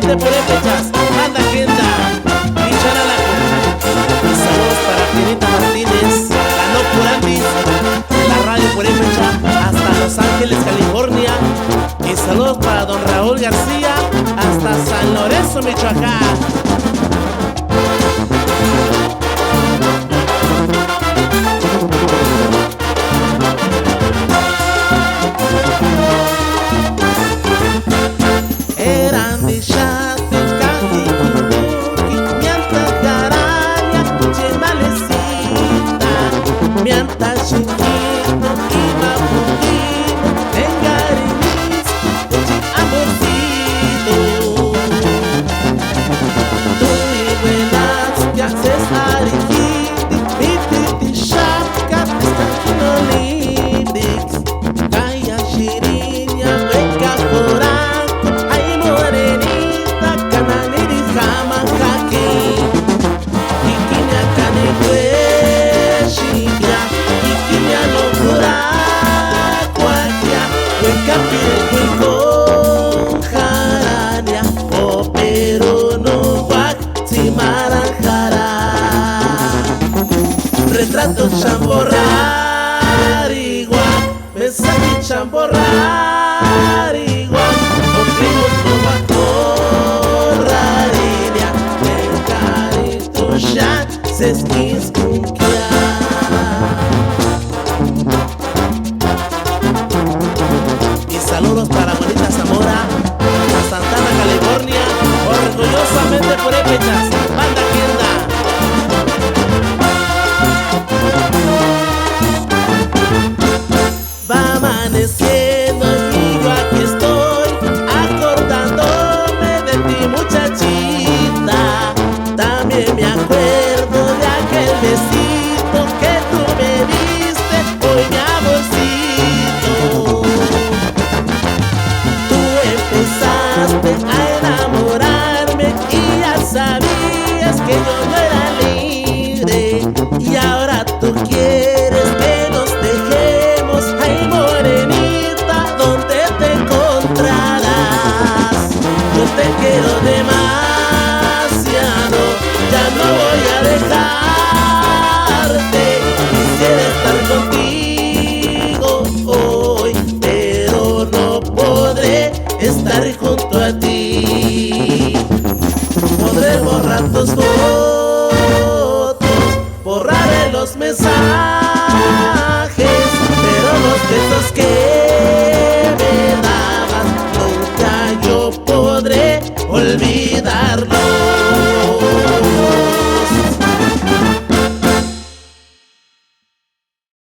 orgullosamente purépechas, banda agenda, Icharalaco. Y saludos para Pianita Martínez, ganó Curandis, de la radio purépecha, hasta Los Ángeles, California. Y saludos para don Raúl García, hasta San Lorenzo, Michoacán. Retrato chamborrar igual, mensaje chamborrar igual, oprimos no va corrarinia, el carito ya se esquiscunquia. Y saludos para Juanita Zamora, a Santana, California, orgullosamente purépechas, banda agenda. Va amaneciendo y yo aquí estoy acordándome de ti, muchachita. También me acuerdo de aquel besito que tú me diste, hoy mi amorcito. Tú empezaste a enamorarme y ya sabías que yo no era libre, y ahora tú quieres que nos dejemos. Ay, morenita, ¿dónde te encontrarás? Yo te quiero demasiado, ya no voy a dejarte. Quisiera estar contigo hoy, pero no podré estar junto a ti. Podré borrar tus fotos, borraré los mensajes, pero los besos que me dabas nunca yo podré olvidar.